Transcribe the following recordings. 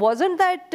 wasn't that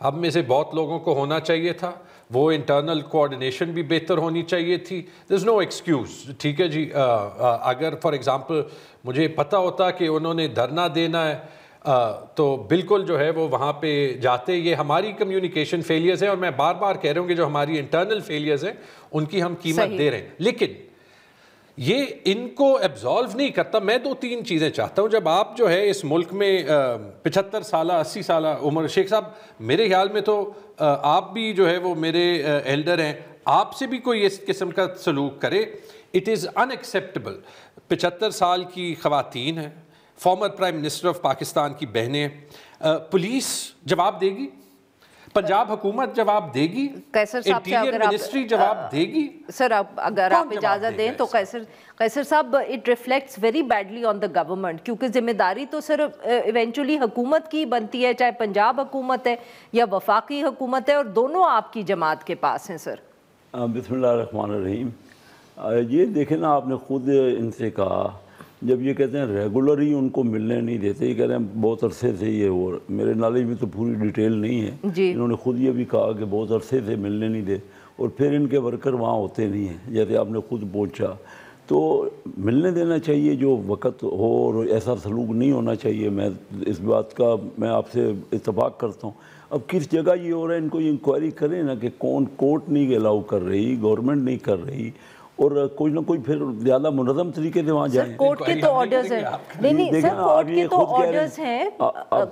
ہم میں سے بہت لوگوں کو ہونا چاہیے تھا, وہ انٹرنل کوآرڈینیشن بھی بہتر ہونی چاہیے تھی. دیر از نو ایکسکیوز. ٹھیک ہے جی, اگر فار ایگزامپل مجھے پتہ ہوتا کہ انہوں نے دھرنا دینا ہے تو بالکل جو ہے وہ وہاں پہ جاتے. یہ ہماری کمیونیکیشن فیلیئرز ہیں, اور میں بار بار کہہ رہا ہوں کہ جو ہماری انٹرنل فیلیئرز ہیں ان کی ہم قیمت دے رہے ہیں, لیکن یہ ان کو ایبزالو نہیں کرتا. میں 2-3 چیزیں چاہتا ہوں. جب آپ جو ہے اس ملک میں 75 سالہ 80 سالہ عمر, شیخ صاحب میرے خیال میں تو آپ بھی جو ہے وہ میرے ایلڈر ہیں, آپ سے بھی کوئی اس قسم کا سلوک کرے, اٹ از ان ایکسیپٹیبل. 75 سال کی خواتین ہیں, former prime minister of Pakistan کی بہنیں, پولیس جواب دے گی, پنجاب حکومت جواب دے گی, انٹیریئر منسٹری جواب دے گی. سر اگر آپ اجازت دیں تو قیصر صاحب, it reflects very badly on the government, کیونکہ ذمہ داری تو سر ایونچولی حکومت کی بنتی ہے, چاہے پنجاب حکومت ہے یا وفاقی حکومت ہے, اور دونوں آپ کی جماعت کے پاس ہیں. سر بسم اللہ الرحمن الرحیم. یہ دیکھیں نا, آپ نے خود ان سے کہا, جب یہ کہتے ہیں ریگولر ہی ان کو ملنے نہیں دیتے, یہ کہہ رہے ہیں بہت عرصے سے یہ ہو, میرے نالج میں تو پوری ڈیٹیل نہیں ہے, انہوں نے خود یہ بھی کہا کہ بہت عرصے سے ملنے نہیں دے, اور پھر ان کے ورکر وہاں ہوتے نہیں ہیں, جیسے آپ نے خود پوچھا. تو ملنے دینا چاہیے جو وقت ہو, اور ایسا سلوک نہیں ہونا چاہیے. میں اس بات کا میں آپ سے اتفاق کرتا ہوں. اب کس جگہ یہ ہو رہا ہے, ان کو یہ انکوائری کریں نا کہ کون, کورٹ نہیں الاؤ کر رہی, گورنمنٹ نہیں کر رہی, اور کوئی نہ کوئی پھر زیادہ منظم طریقے سے وہاں جائیں. کورٹ کے تو آرڈرز ہیں, نہیں سر کورٹ کے تو آرڈرز ہیں,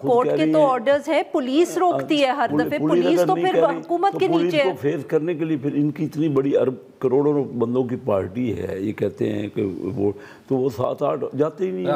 کورٹ کے تو آرڈرز ہیں, پولیس روکتی ہے ہر دفعہ, پولیس تو پھر حکومت کے نیچے ہے. پولیس کو فیس کرنے کے لیے پھر ان کی اتنی بڑی ارب کروڑوں بندوں کی پارٹی ہے, یہ کہتے ہیں کہ وہ تو وہ 7-8 جاتے ہی نہیں.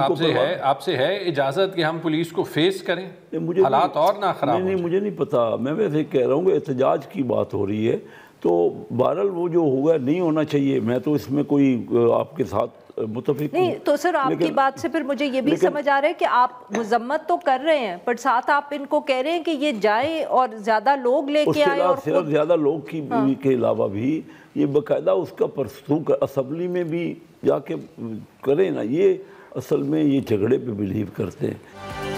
آپ سے ہے اجازت کہ ہم پولیس کو فیس کریں, حالات اور نہ خراب؟ نہیں, مجھے نہیں پتا, میں ویسے کہہ رہا ہوں کہ احتجاج کی بات ہو رہی ہے, تو بہرحال وہ جو ہوگا نہیں ہونا چاہیے. میں تو اس میں کوئی آپ کے ساتھ متفق نہیں. تو سر آپ کی بات سے پھر مجھے یہ بھی سمجھ آ رہا ہے کہ آپ مذمت تو کر رہے ہیں, پر ساتھ آپ ان کو کہہ رہے ہیں کہ یہ جائیں اور زیادہ لوگ لے کے آئیں, اور صرف زیادہ لوگ کی کے علاوہ بھی یہ باقاعدہ اس کا پرسوک اسمبلی میں بھی جا کے کریں نا. یہ اصل میں یہ جھگڑے پہ بلیو کرتے ہیں.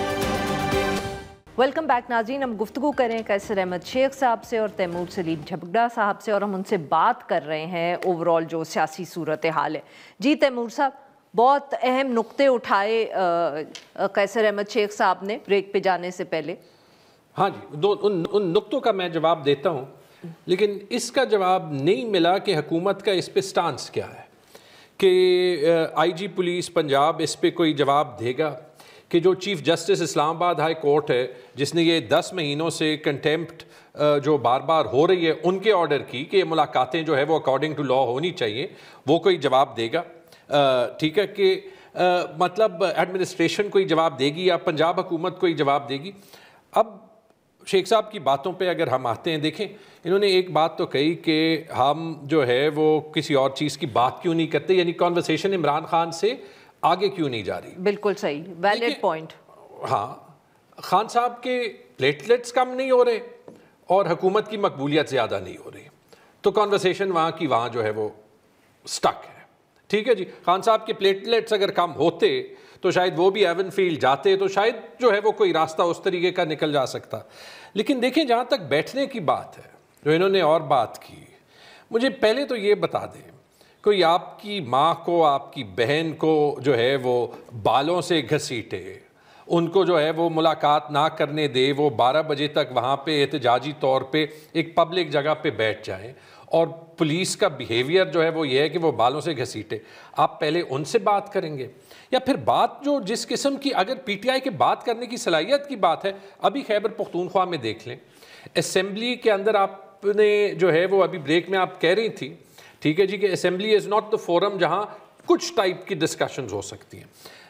ویلکم بیک ناظرین, ہم گفتگو کریں قیصر احمد شیخ صاحب سے اور تیمور سلیم جھگڑا صاحب سے, اور ہم ان سے بات کر رہے ہیں اوورال جو سیاسی صورتحال ہے. جی تیمور صاحب, بہت اہم نقطے اٹھائے قیصر احمد شیخ صاحب نے بریک پہ جانے سے پہلے. ہاں جی, ان نقطوں کا میں جواب دیتا ہوں, لیکن اس کا جواب نہیں ملا کہ حکومت کا اس پہ سٹانس کیا ہے, کہ آئی جی پولیس پنجاب اس پہ کوئی جواب دے گا, کہ جو چیف جسٹس اسلام آباد ہائی کورٹ ہے جس نے یہ 10 مہینوں سے کنٹیمپٹ جو بار بار ہو رہی ہے ان کے آرڈر کی کہ یہ ملاقاتیں جو ہے وہ اکارڈنگ ٹو لا ہونی چاہیے, وہ کوئی جواب دے گا؟ ٹھیک ہے, کہ مطلب ایڈمنسٹریشن کوئی جواب دے گی یا پنجاب حکومت کوئی جواب دے گی؟ اب شیخ صاحب کی باتوں پہ اگر ہم آتے ہیں, دیکھیں انہوں نے ایک بات تو کہی کہ ہم جو ہے وہ کسی اور چیز کی بات کیوں نہیں کرتے, یعنی کانورسیشن عمران خان سے آگے کیوں نہیں جا رہی. بالکل صحیح, ویلڈ پوائنٹ. ہاں, خان صاحب کے پلیٹلیٹس کم نہیں ہو رہے اور حکومت کی مقبولیت زیادہ نہیں ہو رہی, تو کانورسیشن وہاں کی وہاں جو ہے وہ سٹک ہے. ٹھیک ہے جی, خان صاحب کے پلیٹلیٹس اگر کم ہوتے تو شاید وہ بھی ایون فیلڈ جاتے, تو شاید جو ہے وہ کوئی راستہ اس طریقے کا نکل جا سکتا. لیکن دیکھیں جہاں تک بیٹھنے کی بات ہے جو انہوں نے اور بات کی, مجھے پہلے تو یہ بتا دیں, کوئی آپ کی ماں کو, آپ کی بہن کو جو ہے وہ بالوں سے گھسیٹے, ان کو جو ہے وہ ملاقات نہ کرنے دے, وہ 12 بجے تک وہاں پہ احتجاجی طور پہ ایک پبلک جگہ پہ بیٹھ جائیں, اور پولیس کا بیہیویئر جو ہے وہ یہ ہے کہ وہ بالوں سے گھسیٹے, آپ پہلے ان سے بات کریں گے؟ یا پھر بات جو جس قسم کی, اگر پی ٹی آئی کے بات کرنے کی صلاحیت کی بات ہے, ابھی خیبر پختونخوا میں دیکھ لیں, اسمبلی کے اندر آپ نے جو ہے وہ ابھی بریک میں آپ کہہ رہی تھی, ٹھیک ہے جی, کہ assembly is not the forum جہاں کچھ ٹائپ کی ڈسکشنز ہو سکتی ہیں,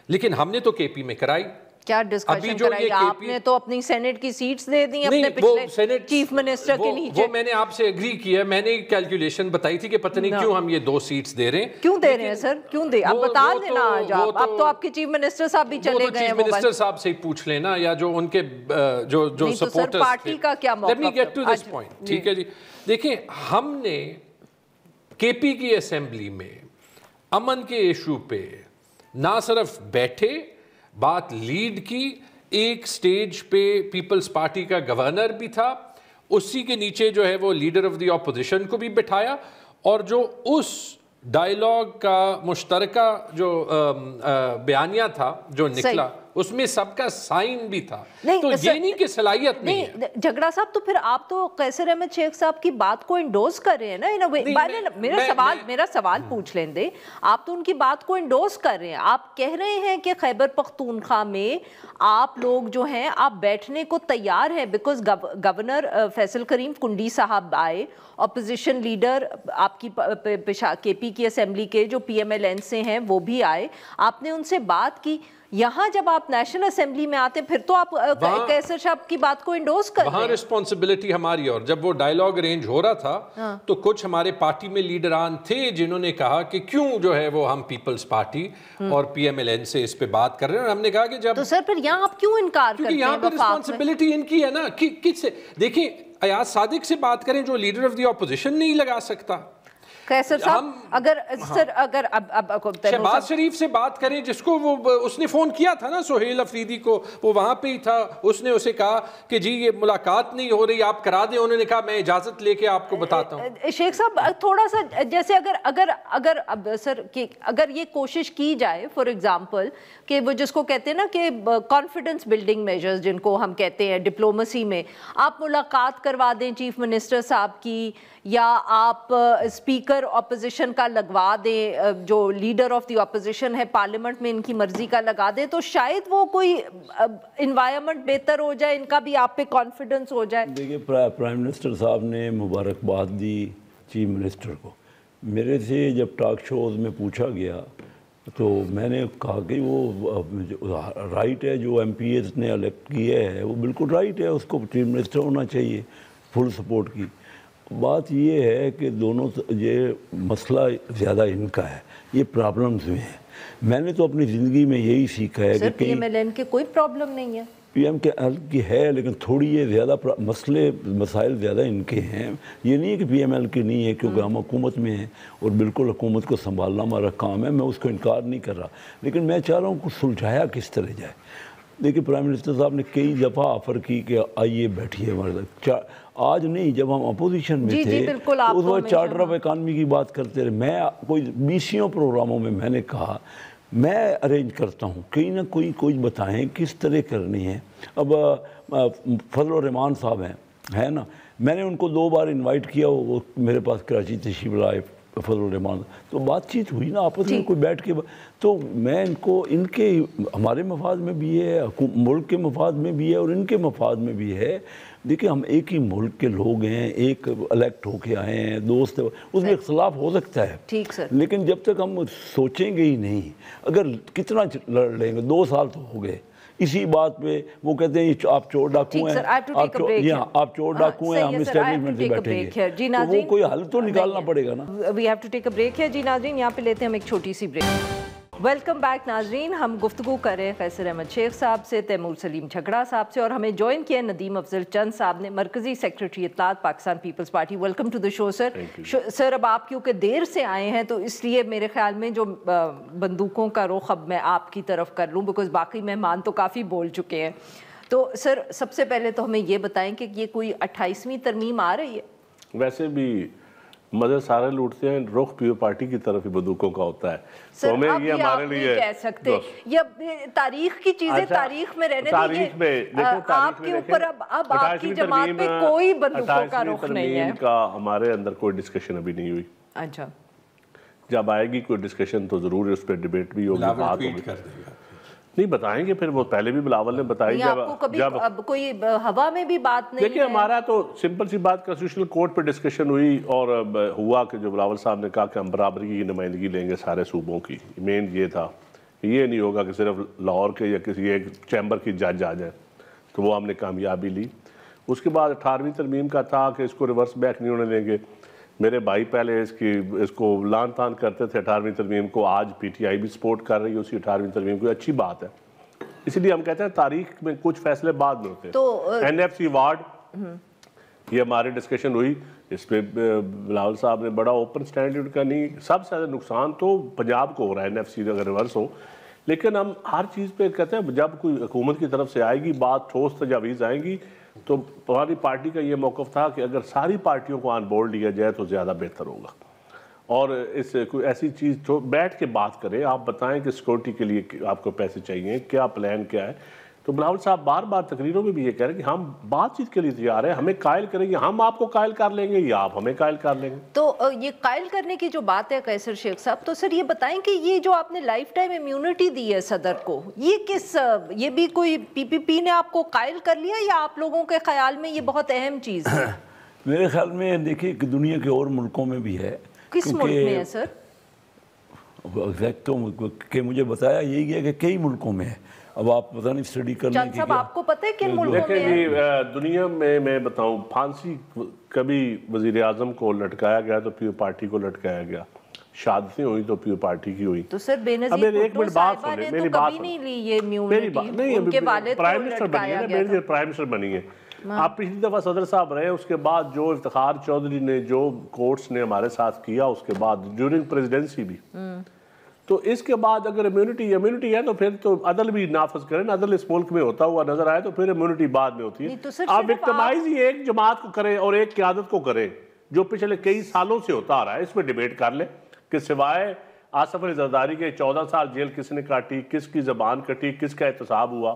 لیکن ہم نے تو کے پی میں کرائی. کیا ڈسکشن کرائی آپ نے؟ تو اپنی سینٹ کی سیٹس دے دی اپنے پچھلے چیف منسٹر کے نیچے. وہ میں نے آپ سے ایگری کیا, میں نے کیلکولیشن بتائی تھی کہ پتہ نہیں کیوں ہم یہ 2 سیٹس دے رہے ہیں. کیوں دے رہے ہیں سر, کیوں دے, آپ بتا دینا آج. اب تو آپ کے چیف منسٹر صاحب بھی چلے گئے ہیں, چیف منسٹر صاحب سے ہی پوچھ لینا, یا جو ان کے جو سپورٹرز تھے. پارٹی کا کیا موقف ہے؟ Let me get to this point. ٹھیک ہے جی, دیکھیں ہم نے کے پی کی اسمبلی میں امن کے ایشو پہ نہ صرف بیٹھے, بات لیڈ کی, ایک سٹیج پہ پیپلز پارٹی کا گورنر بھی تھا, اسی کے نیچے جو ہے وہ لیڈر آف دی اپوزیشن کو بھی بٹھایا، اور جو اس ڈائیلاگ کا مشترکہ جو بیانیہ تھا جو نکلا اس میں سب کا سائن بھی تھا. تو یہ نہیں کہ صلاحیت نہیں ہے. جھگڑا صاحب تو پھر آپ تو قیصر احمد شیخ صاحب کی بات کو انڈوز کر رہے ہیں نا. میرا سوال پوچھ لیں دے. آپ تو ان کی بات کو انڈوز کر رہے ہیں. آپ کہہ رہے ہیں کہ خیبر پختونخوا میں آپ لوگ جو ہیں آپ بیٹھنے کو تیار ہیں بیکاز گورنر فیصل کریم کنڈی صاحب آئے, اپوزیشن لیڈر آپ کی کے پی کی اسمبلی کے جو پی ایم ایل این سے ہیں وہ بھی آئے, آپ نے ان سے بات کی. یہاں جب آپ نیشنل اسمبلی میں آتے پھر تو آپ قیصر صاحب کی بات کو انڈوز کر رہے ہیں. وہاں رسپانسبلٹی ہماری. اور جب وہ ڈائیلاگ ارینج ہو رہا تھا تو کچھ ہمارے پارٹی میں لیڈران تھے جنہوں نے کہا کہ کیوں جو ہے وہ ہم پیپلز پارٹی اور پی ایم ایل این سے اس پہ بات کر رہے ہیں. اور ہم نے کہا کہ جب تو سر پھر یہاں آپ کیوں انکار کرتے ہیں؟ یہاں پہ رسپانسبلٹی ان کی ہے نا. کس سے دیکھیں, ایاز صادق سے بات کریں جو لیڈر آف دی اپوزیشن نہیں لگا سکتا. قیصر صاحب اگر شہباز شریف سے بات کریں جس کو وہ اس نے فون کیا تھا نا سہیل افریدی کو, وہ وہاں پہ ہی تھا, اس نے اسے کہا کہ جی یہ ملاقات نہیں ہو رہی آپ کرا دیں. انہوں نے کہا میں اجازت لے کے آپ کو بتاتا ہوں. شیخ صاحب تھوڑا سا جیسے اگر یہ کوشش کی جائے فار ایگزامپل کہ وہ جس کو کہتے ہیں نا کہ کانفیڈنس بلڈنگ میجرز جن کو ہم کہتے ہیں ڈپلومسی میں, آپ ملاقات کروا دیں چیف منسٹر صاحب کی, یا آپ اسپیکر اپوزیشن کا لگوا دیں, جو لیڈر آف دی اپوزیشن ہے پارلیمنٹ میں ان کی مرضی کا لگا دیں, تو شاید وہ کوئی انوائرمنٹ بہتر ہو جائے, ان کا بھی آپ پہ کانفیڈنس ہو جائے. دیکھیے پرائم منسٹر صاحب نے مبارکباد دی چیف منسٹر کو. میرے سے جب ٹاک شوز میں پوچھا گیا تو میں نے کہا کہ وہ رائٹ ہے, جو ایم پی ایز نے الیکٹ کیا ہے وہ بالکل رائٹ ہے, اس کو چیف منسٹر ہونا چاہیے فل سپورٹ کی. بات یہ ہے کہ دونوں یہ مسئلہ زیادہ ان کا ہے, یہ پرابلمز میں ہیں. میں نے تو اپنی زندگی میں یہی سیکھا ہے کہ پی ایم ایل این کے کوئی پرابلم نہیں ہے, پی ایم کے ایل کی ہے, لیکن تھوڑی یہ زیادہ مسائل زیادہ ان کے ہیں. یہ نہیں ہے کہ پی ایم ایل کے نہیں ہے, کیونکہ ہم حکومت میں ہیں اور بالکل حکومت کو سنبھالنا ہمارا کام ہے, میں اس کو انکار نہیں کر رہا, لیکن میں چاہ رہا ہوں کہ سلجھایا کس طرح جائے. دیکھیے پرائم منسٹر صاحب نے کئی دفعہ آفر کی کہ آئیے بیٹھیے ہمارے ساتھ. آج نہیں, جب ہم اپوزیشن میں تھے اس وقت چارٹر آف اکانومی کی بات کرتے رہے. میں کوئی 20 پروگراموں میں نے کہا میں ارینج کرتا ہوں, کہیں نہ کوئی بتائیں کس طرح کرنی ہے. اب فضل الرحمان صاحب ہیں نا, میں نے ان کو 2 بار انوائٹ کیا, وہ میرے پاس کراچی تشریف لائے فضل الرحمان, تو بات چیت ہوئی نا آپس میں کوئی بیٹھ کے. تو میں ان کو ان کے ہمارے مفاد میں بھی ہے, ملک کے مفاد میں بھی ہے اور ان کے مفاد میں بھی ہے. دیکھیں ہم ایک ہی ملک کے لوگ ہیں, ایک الیکٹ ہو کے آئے ہیں, دوست, اس میں اختلاف ہو سکتا ہے ٹھیک سر, لیکن جب تک ہم سوچیں گے ہی نہیں, اگر کتنا لڑ لیں گے, 2 سال تو ہو گئے اسی بات پہ. وہ کہتے ہیں آپ چور ڈاکو ہیں, آپ چور ڈاکو ہیں, ہم اسٹیبلشمنٹ سے بیٹھیں گے, تو وہ کوئی حل تو نکالنا پڑے گا نا. We have to take a break ہے. جی ناظرین یہاں پہ لیتے ہیں ہم ایک چھوٹی سی بریک. ویلکم بیک ناظرین, ہم گفتگو کر رہے ہیں قیصر احمد شیخ صاحب سے, تیمور سلیم جھگڑا صاحب سے, اور ہمیں جوائن کیا ندیم افضل چند صاحب نے, مرکزی سیکریٹری اطلاعات Pakistan Peoples Party. Welcome to the show sir. Sir اب آپ کیونکہ دیر سے آئے ہیں تو اس لیے میرے خیال میں جو بندوقوں کا رخ اب میں آپ کی طرف کر لوں, بیکاز باقی مہمان تو کافی بول چکے ہیں. تو سر سب سے پہلے تو ہمیں یہ بتائیں کہ یہ کوئی 28ویں ترمیم آ رہی ہے؟ ویسے بھی مدر سارے لوٹتے ہیں, رخ پیو پارٹی کی طرف ہی بندوقوں کا ہوتا ہے. سر اب یہ آپ نہیں کہہ سکتے, یہ تاریخ کی چیزیں تاریخ میں رہنے دیجیے. آپ کے اوپر اب آپ کی جماعت پہ کوئی بندوقوں کا رخ نہیں ہے. کا ہمارے اندر کوئی ڈسکشن ابھی نہیں ہوئی. اچھا, جب آئے گی کوئی ڈسکشن تو ضرور اس پہ ڈیبیٹ بھی ہوگی, بات ہوگی. نہیں بتائیں گے, پھر وہ پہلے بھی بلاول نے بتائی. جب کوئی ہوا میں بھی بات نہیں. دیکھیں ہمارا تو سمپل سی بات کنسٹیٹیوشنل کورٹ پہ ڈسکشن ہوئی اور ہوا کہ جو بلاول صاحب نے کہا کہ ہم برابری کی نمائندگی لیں گے سارے صوبوں کی. مین یہ تھا, یہ نہیں ہوگا کہ صرف لاہور کے یا کسی ایک چیمبر کی جج آ جائیں, تو وہ ہم نے کامیابی لی. اس کے بعد 18ویں ترمیم کا تھا کہ اس کو ریورس بیک نہیں ہونے دیں گے. میرے بھائی پہلے اس کو لان تان کرتے تھے 18ویں ترمیم کو, آج پی ٹی آئی بھی سپورٹ کر رہی ہے اسی 18ویں ترمیم کو, اچھی بات ہے. اسی لیے ہم کہتے ہیں تاریخ میں کچھ فیصلے بعد میں ہوتے ہیں. این ایف سی وارڈ, یہ ہماری ڈسکشن ہوئی, اس پہ بلاول صاحب نے بڑا اوپن سٹینڈرڈ کا نہیں, سب سے زیادہ نقصان تو پنجاب کو ہو رہا ہے این ایف سی اگر ریورس ہو, لیکن ہم ہر چیز پہ کہتے ہیں جب کوئی حکومت کی طرف سے آئے گی بات ٹھوس تجاویز آئیں گی تو ہماری پارٹی کا یہ موقف تھا کہ اگر ساری پارٹیوں کو آن بورڈ لیا جائے تو زیادہ بہتر ہوگا، اور اس کوئی ایسی چیز تو بیٹھ کے بات کریں، آپ بتائیں کہ سیکورٹی کے لیے آپ کو پیسے چاہیے، کیا پلان کیا ہے۔ تو بلاول صاحب بار بار تقریروں میں بھی یہ کہہ رہے ہیں کہ ہم بات چیت کے لیے تیار ہیں، ہمیں قائل کریں گے، ہم آپ کو قائل کر لیں گے یا آپ ہمیں قائل کر لیں گے۔ تو یہ قائل کرنے کی جو بات ہے قیصر شیخ صاحب، تو سر یہ بتائیں کہ یہ جو آپ نے لائف ٹائم امیونٹی دی ہے صدر کو، یہ بھی کوئی پی پی پی نے آپ کو قائل کر لیا یا آپ لوگوں کے خیال میں یہ بہت اہم چیز ہے؟ میرے خیال میں دیکھیے کہ دنیا کے اور ملکوں میں بھی ہے۔ کس ملک میں ہے سر؟ ایگزیکٹ تو کہ مجھے بتایا یہی ہے کہ کئی ملکوں میں ہے، اب آپ پتہ نہیں اسٹڈی کرنے چند صاحب آپ کو پتہ ہے کن ملکوں میں دیکھیں ہے؟ جی دنیا میں بتاؤں، پھانسی کبھی وزیر اعظم کو لٹکایا گیا تو پیو پارٹی کو لٹکایا گیا، شہادتیں ہوئی تو پیو پارٹی کی ہوئی۔ تو سر بے نظیر بھٹو صاحبہ نے تو کبھی نہیں لی یہ امیونٹی، ان کے والد کو لٹکایا گیا تھا۔ پرائم منسٹر بنی ہے آپ، پچھلی دفعہ صدر صاحب رہے، اس کے بعد جو افتخار چودھری نے جو کورٹس نے ہمارے ساتھ کیا، اس کے بعد ڈیورنگ پریزیڈنسی بھی، تو اس کے بعد اگر امیونٹی ہے تو پھر تو عدل بھی نافذ کریں، عدل اس ملک میں ہوتا ہوا نظر آئے تو پھر امیونٹی بعد میں ہوتی ہے۔ آپ وکٹمائز ہی ایک جماعت کو کریں اور ایک قیادت کو کریں جو پچھلے کئی سالوں سے ہوتا آ رہا ہے، اس میں ڈیبیٹ کر لیں کہ سوائے آصف علی زرداری کے 14 سال جیل کس نے کاٹی، کس کی زبان کٹی، کس کا احتساب ہوا،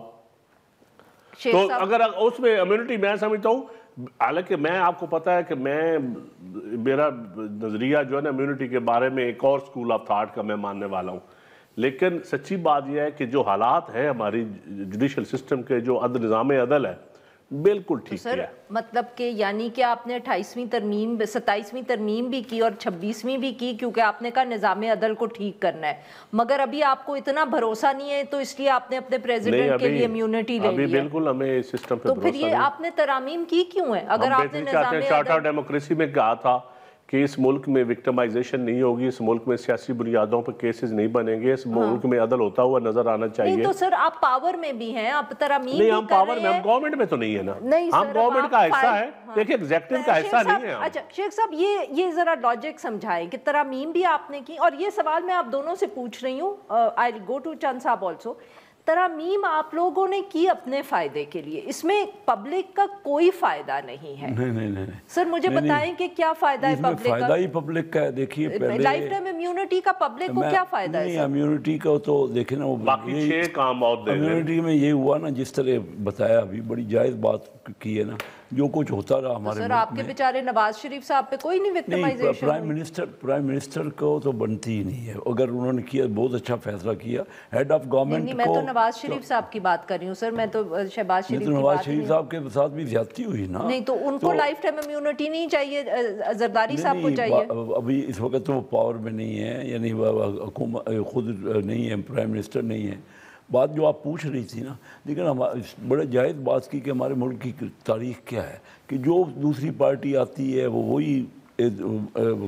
تو اگر اس میں امیونٹی میں سمجھتا ہوں، حالانکہ میں آپ کو پتا ہے کہ میرا نظریہ جو ہے نا امیونٹی کے بارے میں ایک اور سکول آف تھاٹ کا میں ماننے والا ہوں، لیکن سچی بات یہ ہے کہ جو حالات ہیں ہماری جوڈیشل سسٹم کے، جو نظام عدل ہے بالکل ٹھیک سر مطلب کہ یعنی کہ آپ نے 28ویں ترمیم 27ویں ترمیم بھی کی اور 26ویں بھی کی کیونکہ آپ نے کہا نظام عدل کو ٹھیک کرنا ہے، مگر ابھی آپ کو اتنا بھروسہ نہیں ہے تو اس لیے آپ نے اپنے پریزیڈنٹ کے لیے امیونٹی لے لی ہے۔ بالکل ہمیں اس سسٹم پہ تو پھر یہ آپ نے ترامیم کی کیوں ہے اگر آپ نے نظام چارٹر آف ڈیموکریسی میں کہا تھا کہ اس ملک میں وکٹمائزیشن نہیں ہوگی، اس ملک میں سیاسی بنیادوں پر کیسز نہیں بنیں گے، اس ملک میں عدل ہوتا ہوا نظر آنا چاہیے۔ نہیں تو سر آپ پاور میں بھی ہیں، آپ ترامیم بھی نہیں، ہم کر پاور رہے میں، ہیں۔ ہم گورنمنٹ میں تو نہیں ہے نا، نہیں ہم گورنمنٹ کا حصہ ہے، دیکھیں ایگزیکٹو کا حصہ نہیں ہے۔ اچھا شیخ صاحب یہ ذرا لاجک سمجھائیں کہ ترامیم بھی آپ نے کی، اور یہ سوال میں آپ دونوں سے پوچھ رہی ہوں، آئی ول گو ٹو چند صاحب آلسو، ترامیم آپ لوگوں نے کی اپنے فائدے کے لیے، اس میں پبلک کا کوئی فائدہ نہیں ہے۔ نہیں سر مجھے بتائیں کہ کیا فائدہ ہے پبلک کا؟ فائدہ ہی پبلک کا ہے، دیکھیے پہلے لائف ٹائم امیونٹی کا پبلک کو کیا فائدہ ہے؟ نہیں امیونٹی کا تو دیکھیں نا، وہ باقی 6 کام اور دے دیں۔ امیونٹی میں یہ ہوا نا جس طرح بتایا، ابھی بڑی جائز بات کی ہے نا، جو کچھ ہوتا رہا ہمارے سر آپ کے بیچارے نواز شریف صاحب پہ کوئی نہیں وکٹمائزیشن؟ پرائم منسٹر کو تو بنتی ہی نہیں ہے، اگر انہوں نے کیا بہت اچھا فیصلہ کیا، ہیڈ آف گورنمنٹ کو۔ میں تو نواز شریف صاحب کی بات کر رہی ہوں سر، میں تو شہباز شریف کی بات نواز شریف صاحب کے ساتھ بھی زیادتی ہوئی نا۔ نہیں تو ان کو لائف ٹائم امیونٹی نہیں چاہیے، زرداری صاحب کو چاہیے۔ ابھی اس وقت تو وہ پاور میں نہیں ہے، یعنی حکومت خود نہیں ہے، پرائم منسٹر نہیں ہے۔ بات جو آپ پوچھ رہی تھی نا، لیکن ہم بڑے جائز بات کی کہ ہمارے ملک کی تاریخ کیا ہے کہ جو دوسری پارٹی آتی ہے وہ وہی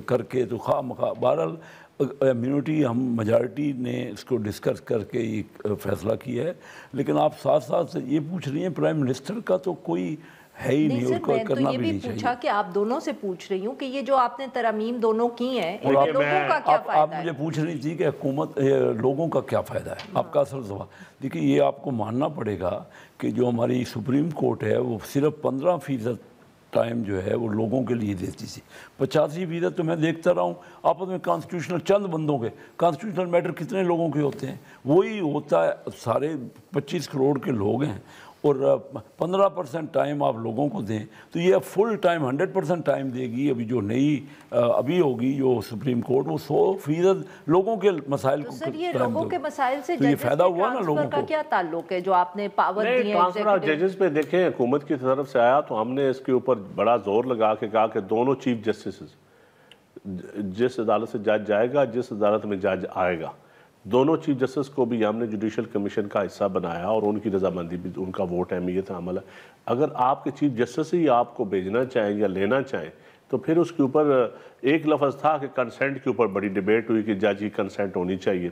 کر کے تو خواہ مخواہ، بہرحال امیونٹی ہم میجارٹی نے اس کو ڈسکس کر کے یہ فیصلہ کیا ہے، لیکن آپ ساتھ ساتھ یہ پوچھ رہی ہیں پرائم منسٹر کا تو کوئی ہے ہی نہیں، اس کو کرنا بھی نہیں چاہیے۔ پوچھا کہ آپ دونوں سے پوچھ رہی ہوں کہ یہ جو آپ نے ترامیم دونوں کی ہیں، ان لوگوں کا کیا فائدہ ہے؟ آپ مجھے پوچھ رہی تھی کہ حکومت لوگوں کا کیا فائدہ ہے، آپ کا اصل سوال۔ دیکھیے یہ آپ کو ماننا پڑے گا کہ جو ہماری سپریم کورٹ ہے وہ صرف 15% ٹائم جو ہے وہ لوگوں کے لیے دیتی تھی، 85% تو میں دیکھتا رہا ہوں آپس میں کانسٹیٹیوشنل چند بندوں کے، کانسٹیٹیوشنل میٹر کتنے لوگوں کے ہوتے ہیں، وہی ہوتا ہے، سارے 25 کروڑ کے لوگ ہیں، اور 15% ٹائم آپ لوگوں کو دیں تو یہ فل ٹائم 100% ٹائم دے گی۔ ابھی جو نئی ابھی ہوگی جو سپریم کورٹ، وہ 100% لوگوں کے مسائل کو سر یہ لوگوں کے مسائل سے یہ فائدہ ہوا نا لوگوں کا کیا تعلق ہے جو آپ نے پاور دی ہے؟ ٹرانسفر آف ججز پہ دیکھیں حکومت کی طرف سے آیا تو ہم نے اس کے اوپر بڑا زور لگا کے کہا کہ دونوں چیف جسٹسز، جس عدالت سے جج جائے گا، جس عدالت میں جج آئے گا، دونوں چیف جسٹس کو بھی ہم نے جوڈیشل کمیشن کا حصہ بنایا اور ان کی رضامندی بھی، ان کا ووٹ اہمیت عمل ہے۔ اگر آپ کے چیف جسٹس ہی آپ کو بھیجنا چاہیں یا لینا چاہیں تو پھر اس کے اوپر ایک لفظ تھا کہ کنسنٹ کے اوپر بڑی ڈیبیٹ ہوئی کہ جج کی کنسنٹ ہونی چاہیے،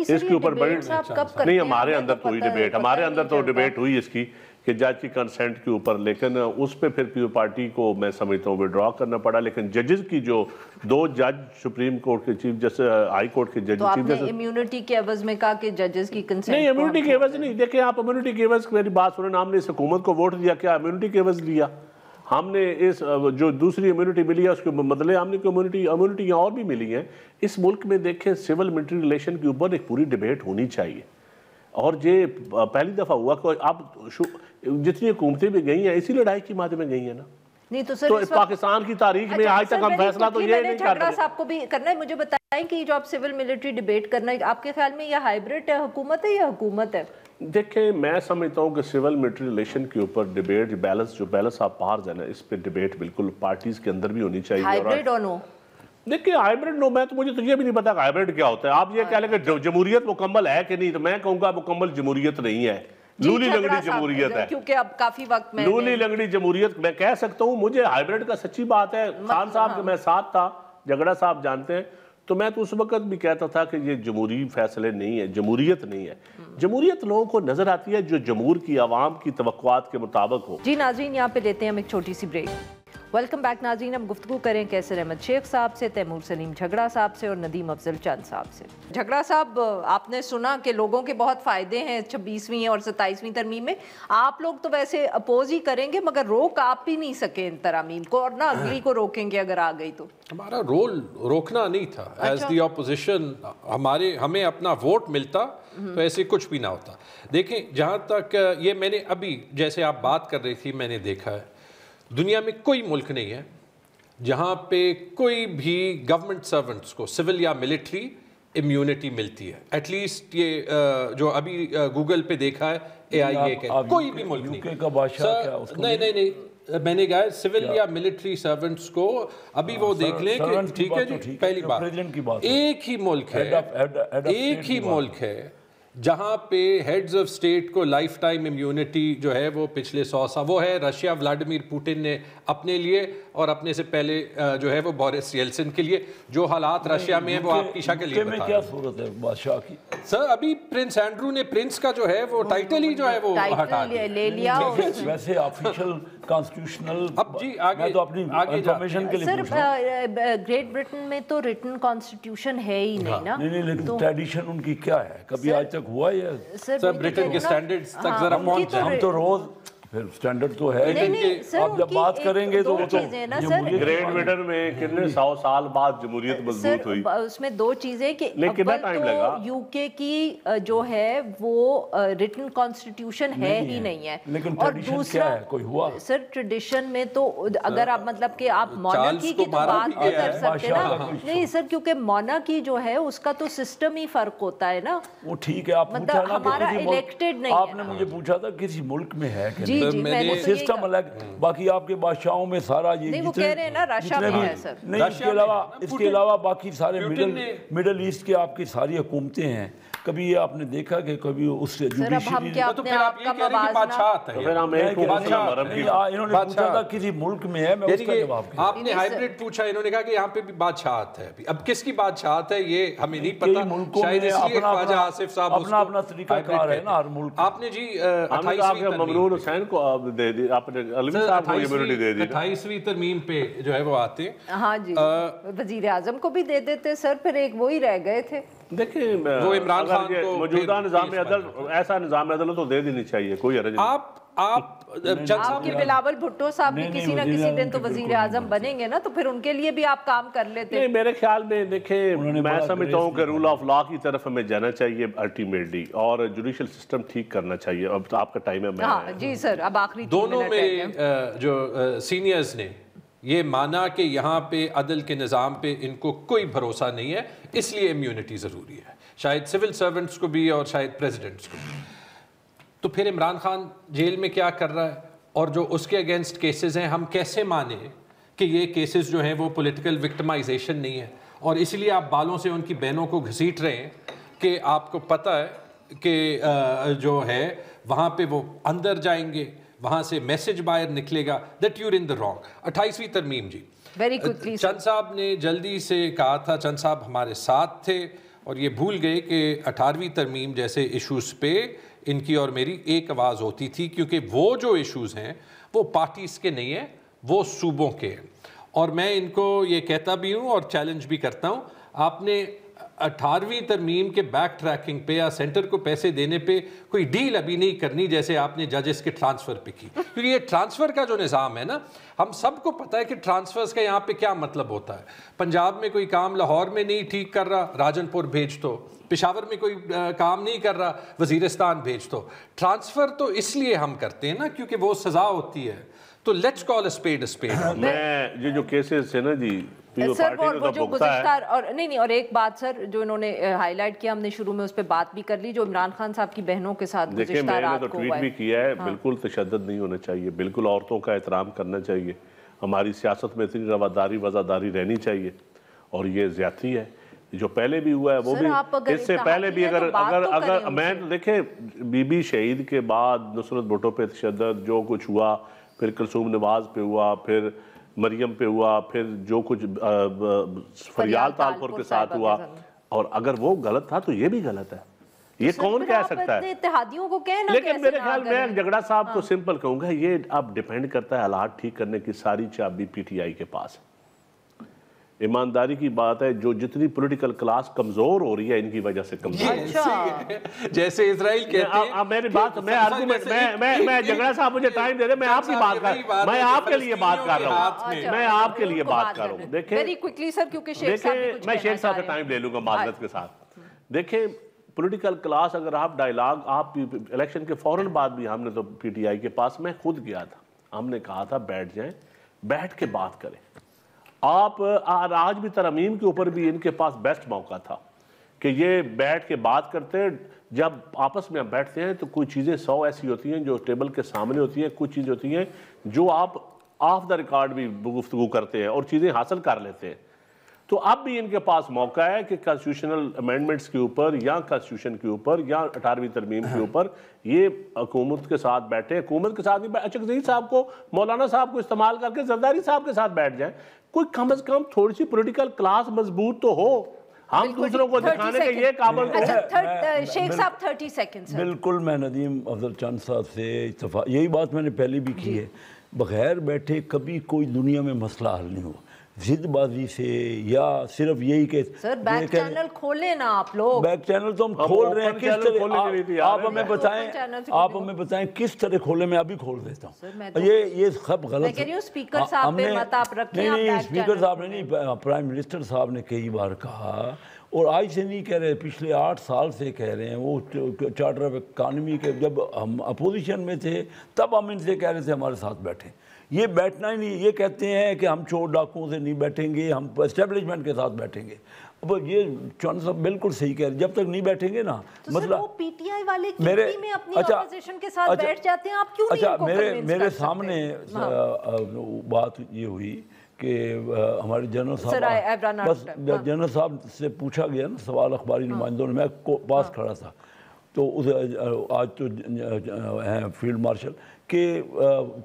اس کے اوپر بڑی نہیں، ہمارے اندر تو ہوئی ڈیبیٹ، ہمارے اندر تو ڈیبیٹ ہوئی اس کی کہ جج کی کنسنٹ کے اوپر، لیکن اس پہ پھر پیپل پارٹی کو میں سمجھتا ہوں وڈرا کرنا پڑا. لیکن ججز کی جو 2 جج سپریم کورٹ کے چیف جسٹس، ہائی کورٹ کے جج، تو آپ نے امیونٹی کے عوض میں کہا کہ ججز کی کنسنٹ نہیں، امیونٹی کے عوض نہیں. دیکھیں آپ امیونٹی کے عوض، میری بات سنیں، ہم نے اس حکومت کو ووٹ دیا، کیا امیونٹی کے عوض لیا؟ ہم نے اس جو دوسری امیونٹی ملی ہے اس کے بدلے ہم نے امیونٹی اور بھی ملی ہیں. اس ملک میں دیکھیں سول ملٹری ریلیشن کے اوپر ایک پوری ڈیبیٹ ہونی چاہیے، اور یہ پہلی دفعہ ہوا کہ اب جتنی حکومتیں بھی گئی ہیں اسی لڑائی کی مادے میں گئی ہیں نا. نہیں تو سر تو پاکستان کی تاریخ میں آج تک ہم فیصلہ تو یہ نہیں کر رہے. صاحب کو بھی کرنا ہے. مجھے بتائیں کہ جو آپ سول ملٹری ڈیبیٹ کرنا ہے، آپ کے خیال میں یہ ہائبرڈ حکومت ہے یا حکومت ہے؟ دیکھیں میں سمجھتا ہوں کہ سول ملٹری ریلیشن کے اوپر ڈیبیٹ، بیلنس آف پاورز ہے نا، اس پہ ڈیبیٹ بالکل پارٹیز کے اندر بھی ہونی چاہیے. ہائبرڈ اور نو؟ دیکھیں ہائبرڈ نو، میں تو مجھے تو یہ بھی نہیں پتا کہ ہائبرڈ کیا ہوتا ہے. آپ یہ کہہ لیں کہ جمہوریت مکمل ہے کہ نہیں، تو میں کہوں گا مکمل جمہوریت نہیں ہے، لولی لنگڑی جمہوریت ہے. کیونکہ اب کافی وقت میں لولی لنگڑی جمہوریت میں کہہ سکتا ہوں. مجھے ہائبرڈ کا سچی بات ہے، خان صاحب کے میں ساتھ تھا، جھگڑا صاحب جانتے ہیں، تو میں تو اس وقت بھی کہتا تھا کہ یہ جمہوری فیصلے نہیں ہے، جمہوریت نہیں ہے. جمہوریت لوگوں کو نظر آتی ہے جو جمہور کی عوام کی توقعات کے مطابق ہو. جی ناظرین، یہاں پہ لیتے ہیں ہم ایک چھوٹی سی بریک. ویلکم بیک ناظرین. ہم گفتگو کریں کیسر احمد شیخ صاحب سے، تیمور سلیم جھگڑا صاحب سے اور ندیم افضل چند صاحب سے. جھگڑا صاحب، آپ نے سنا کہ لوگوں کے بہت فائدے ہیں 26ویں اور 27ویں ترمیم میں. آپ لوگ تو ویسے اپوز ہی کریں گے، مگر روک آپ بھی نہیں سکے ان ترامیم کو، اور نہ اگلی کو روکیں گے اگر آ گئی تو. ہمارا رول روکنا نہیں تھا. ایز دی اپوزیشن ہمیں اپنا ووٹ ملتا تو ایسے کچھ بھی نہ ہوتا. دیکھیں جہاں تک یہ میں نے ابھی جیسے آپ بات کر رہی تھی، میں نے دیکھا ہے دنیا میں کوئی ملک نہیں ہے جہاں پہ کوئی بھی گورنمنٹ سرونٹس کو سول یا ملٹری امیونٹی ملتی ہے. ایٹ لیسٹ یہ جو ابھی گوگل پہ دیکھا ہے AIA کے کوئی بھی ملک نہیں. نہیں میں نے کہا سول یا ملٹری سرونٹس کو ابھی وہ دیکھ لیں کہ ٹھیک ہے جی. پہلی بات ایک ہی ملک ہے جہاں پہ ہیڈز آف سٹیٹ کو لائف ٹائم امیونٹی جو ہے وہ پچھلے 100 سال وہ ہے رشیا. ولادیمیر پوٹن نے اپنے لیے اور اپنے سے پہلے جو ہے وہ بورس یلسن کے لیے. جو حالات رشیا میں ہیں وہ آپ کی شکل ہی بتا. کیا صورت ہے بادشاہ کی؟ سر ابھی پرنس اینڈرو نے پرنس کا جو ہے وہ ٹائٹل ہی جو ہے وہ ہٹا لے لیا. ویسے آفیشل کانسٹیٹیوشنل اب جی آگے تو اپنی انفارمیشن کے لیے سر گریٹ برٹن میں تو ریٹن کانسٹیٹیوشن ہے ہی نہیں نا. نہیں لیکن ٹریڈیشن ان کی کیا ہے؟ کبھی آج تک ہوا ہے؟ سر برٹن کے سٹینڈرڈز تک ذرا پہنچ جائیں. ہم تو روز پھر سٹینڈرڈ تو ہے. آپ جب بات کریں گے تو وہ تو گریٹ برٹن میں کتنے 100 سال بعد جمہوریت مضبوط ہوئی. اس میں 2 چیزیں کہ اول تو یو کے کی جو ہے وہ ریٹن کانسٹیٹیوشن ہے ہی نہیں ہے. اور دوسرا کوئی ہوا سر ٹریڈیشن میں تو اگر آپ مطلب کہ آپ مونارکی کی تو بات نہیں کر سکتے نا. نہیں سر کیونکہ مونارکی جو ہے اس کا تو سسٹم ہی فرق ہوتا ہے نا. وہ ٹھیک ہے، آپ مطلب ہمارا الیکٹڈ نہیں ہے. آپ نے مجھے پوچھا تھا کسی ملک میں ہے کہ سسٹم الگ. باقی آپ کے بادشاہوں میں سارا یہ نہیں، وہ کہہ رہے ہیں نا رشیا میں ہے سر. نہیں اس کے علاوہ باقی سارے مڈل ایسٹ کے آپ کی ساری حکومتیں ہیں. کبھی یہ آپ نے دیکھا کہ کبھی اس سے ہم کیا اپنے آپ کا انہوں نے پوچھا تھا کسی ملک میں ہے، میں اس کا جواب کیا. آپ نے ہائبرڈ پوچھا، انہوں نے کہا کہ یہاں پہ بھی بادشاہت ہے. اب کس کی بادشاہت ہے یہ ہمیں نہیں پتا. شاید اس لیے خواجہ آصف صاحب اپنا طریقہ کار ہے نا ہر ملک. آپ نے جی 28ویں ترمیم پہ جو ہے وہ آتے. ہاں جی وزیر اعظم کو بھی دے دیتے سر، پھر ایک وہی رہ گئے تھے. دیکھیں وہ عمران خان کو موجودہ نظام عدل ایسا نظام عدل تو دے دینی چاہیے، کوئی حرج نہیں. آپ کے بلاول بھٹو صاحب بھی کسی نہ کسی دن تو وزیر اعظم بنیں گے نا، تو پھر ان کے لیے بھی آپ کام کر لیتے. نہیں میرے خیال میں دیکھیں میں سمجھتا ہوں کہ رول آف لا کی طرف ہمیں جانا چاہیے الٹیمیٹلی، اور جوڈیشل سسٹم ٹھیک کرنا چاہیے. اب آپ کا ٹائم ہے. ہاں جی سر، اب آخری دونوں میں جو سینئرز نے یہ مانا کہ یہاں پہ عدل کے نظام پہ ان کو کوئی بھروسہ نہیں ہے، اس لیے امیونٹی ضروری ہے. شاید سول سرونٹس کو بھی اور شاید پریزیڈنٹس کو بھی. تو پھر عمران خان جیل میں کیا کر رہا ہے، اور جو اس کے اگینسٹ کیسز ہیں ہم کیسے مانیں کہ یہ کیسز جو ہیں وہ پولیٹیکل وکٹمائزیشن نہیں ہے. اور اس لیے آپ بالوں سے ان کی بہنوں کو گھسیٹ رہے ہیں کہ آپ کو پتہ ہے کہ جو ہے وہاں پہ وہ اندر جائیں گے، وہاں سے میسج باہر نکلے گا that you in the wrong. 28ویں ترمیم جی چند صاحب نے جلدی سے کہا تھا، چند صاحب ہمارے ساتھ تھے اور یہ بھول گئے کہ 18ویں ترمیم جیسے ایشوز پہ ان کی اور میری ایک آواز ہوتی تھی، کیونکہ وہ جو ایشوز ہیں وہ پارٹیز کے نہیں ہیں، وہ صوبوں کے ہیں۔ اور میں ان کو یہ کہتا بھی ہوں اور چیلنج بھی کرتا ہوں، آپ نے 18ویں ترمیم کے بیک ٹریکنگ پہ یا سینٹر کو پیسے دینے پہ کوئی ڈیل ابھی نہیں کرنی جیسے آپ نے ججز کے ٹرانسفر پہ کی، کیونکہ یہ ٹرانسفر کا جو نظام ہے نا، ہم سب کو پتہ ہے کہ ٹرانسفرز کا یہاں پہ کیا مطلب ہوتا ہے۔ پنجاب میں کوئی کام لاہور میں نہیں ٹھیک کر رہا، راجن پور بھیج دو، پشاور میں کوئی کام نہیں کر رہا، وزیرستان بھیج دو۔ ٹرانسفر تو اس لیے ہم کرتے ہیں نا کیونکہ وہ سزا ہوتی ہے، تو let's call a speed a speed. میں یہ جو کیسز ہے نا جی، سر وہ جو گزشتہ اور نہیں اور ایک بات سر جو انہوں نے ہائی لائٹ کیا، ہم نے شروع میں اس پہ بات بھی کر لی، جو عمران خان صاحب کی بہنوں کے ساتھ دیکھیں گزشتہ میں نے رات تو کو ٹویٹ بھی کیا ہے، بالکل تشدد نہیں ہونا چاہیے، بالکل عورتوں کا احترام کرنا چاہیے، ہماری سیاست میں اتنی رواداری وزاداری رہنی چاہیے، اور یہ زیادتی ہے جو پہلے بھی ہوا ہے وہ بھی، اس سے پہلے بھی اگر میں دیکھیں بی بی شہید کے بعد نصرت بھٹو پہ تشدد جو کچھ ہوا، پھر کلثوم نواز پہ ہوا، پھر مریم پہ ہوا، پھر جو کچھ فریال تالپور کے ساتھ ہوا، اور اگر وہ غلط تھا تو یہ بھی غلط ہے، یہ کون کہہ سکتا ہے؟ اتحادیوں کو کہنا، لیکن میرے خیال میں جگڑا صاحب کو سمپل کہوں گا، یہ اب ڈیپینڈ کرتا ہے حالات ٹھیک کرنے کی ساری چابی پی ٹی آئی کے پاس ہے۔ ایمانداری کی بات ہے، جو جتنی پولیٹیکل کلاس کمزور ہو رہی ہے ان کی وجہ سے کمزور، جیسے اسرائیل کہتے ہیں۔ میری بات میں جگڑا صاحب مجھے ٹائم دے رہے، میں آپ کی بات کر رہا ہوں، میں آپ کے لیے بات کر رہا ہوں، میں آپ کے لیے بات کر رہا ہوں۔ دیکھیں میں شیخ صاحب کا ٹائم لے لوں گا معذرت کے ساتھ۔ دیکھیں پولیٹیکل کلاس، اگر آپ ڈائیلاگ، آپ الیکشن کے فوراً بعد بھی ہم نے تو پی ٹی آئی کے پاس میں خود گیا تھا، ہم نے کہا تھا بیٹھ جائیں، بیٹھ کے بات کریں۔ آپ آج بھی ترمیم کے اوپر بھی ان کے پاس بیسٹ موقع تھا کہ یہ بیٹھ کے بات کرتے، جب آپس میں بیٹھتے ہیں تو کوئی چیزیں 100 ایسی ہوتی ہیں جو ٹیبل کے سامنے ہوتی ہیں، کچھ چیزیں ہوتی ہیں جو آپ آف دا ریکارڈ بھی گفتگو کرتے ہیں اور چیزیں حاصل کر لیتے ہیں۔ تو اب بھی ان کے پاس موقع ہے کہ کانسٹیٹیوشنل امینڈمنٹس کے اوپر یا کانسٹیٹیوشن کے اوپر یا 18ویں ترمیم کے اوپر یہ حکومت کے ساتھ بیٹھے، حکومت کے ساتھ نہیں، اچک صاحب کو، مولانا صاحب کو استعمال کر کے زرداری صاحب کے ساتھ بیٹھ جائیں، کوئی کم از کم تھوڑی سی پولیٹیکل کلاس مضبوط تو ہو، ہم دوسروں کو دکھانے کے یہ قابل تو ہے۔ شیخ صاحب 30 سیکنڈ۔ بالکل میں ندیم افضل چند صاحب سے یہی بات میں نے پہلے بھی کی ہے، بغیر بیٹھے کبھی کوئی دنیا میں مسئلہ حل نہیں ہوا، ضد بازی سے یا صرف یہی کہ سر بیک چینل کھولیں نا آپ لوگ۔ بیک چینل تو ہم کھول رہے ہیں، کس طرح آپ ہمیں بتائیں کس طرح کھولیں، میں ابھی کھول دیتا ہوں۔ یہ سب غلط ہے۔ میں کہہ رہی ہوں اسپیکر صاحب پہ مت آپ رکھیں۔ نہیں اسپیکر صاحب نے نہیں، پرائم منسٹر صاحب نے کئی بار کہا، اور آج سے نہیں کہہ رہے، پچھلے 8 سال سے کہہ رہے ہیں، وہ چارٹر آف اکانومی کے جب ہم اپوزیشن میں تھے تب ہم ان سے کہہ رہے تھے ہمارے ساتھ بیٹھیں۔ یہ بیٹھنا ہی نہیں، یہ کہتے ہیں کہ ہم چور ڈاکوں سے نہیں بیٹھیں گے، ہم اسٹیبلشمنٹ کے ساتھ بیٹھیں گے۔ اب یہ چون صاحب بالکل صحیح کہہ رہے ہیں، جب تک نہیں بیٹھیں گے نا مطلب وہ پی ٹی آئی والے کمیٹی میں اپنی اپوزیشن کے ساتھ بیٹھ جاتے ہیں، آپ کیوں نہیں ان کو کنونس کر سکتے؟ میرے سامنے بات یہ ہوئی کہ ہمارے جنرل صاحب، بس جنرل صاحب سے پوچھا گیا نا سوال اخباری نمائندوں نے، میں پاس کھڑا تھا، تو آج تو ہیں فیلڈ مارشل، کہ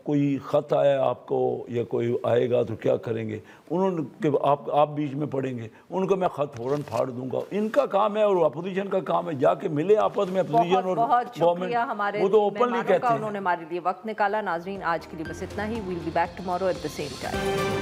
کوئی خط آیا آپ کو یا کوئی آئے گا تو کیا کریں گے؟ انہوں نے کہ آپ بیچ میں پڑیں گے، ان کو میں خط فوراً پھاڑ دوں گا۔ ان کا کام ہے اور اپوزیشن کا کام ہے جا کے ملے آپس میں، اپوزیشن اور گورنمنٹ، وہ تو اوپنلی کہتے ہیں۔ انہوں نے ہمارے لیے وقت نکالا۔ ناظرین آج کے لیے بس اتنا ہی، we'll be back tomorrow at the same time.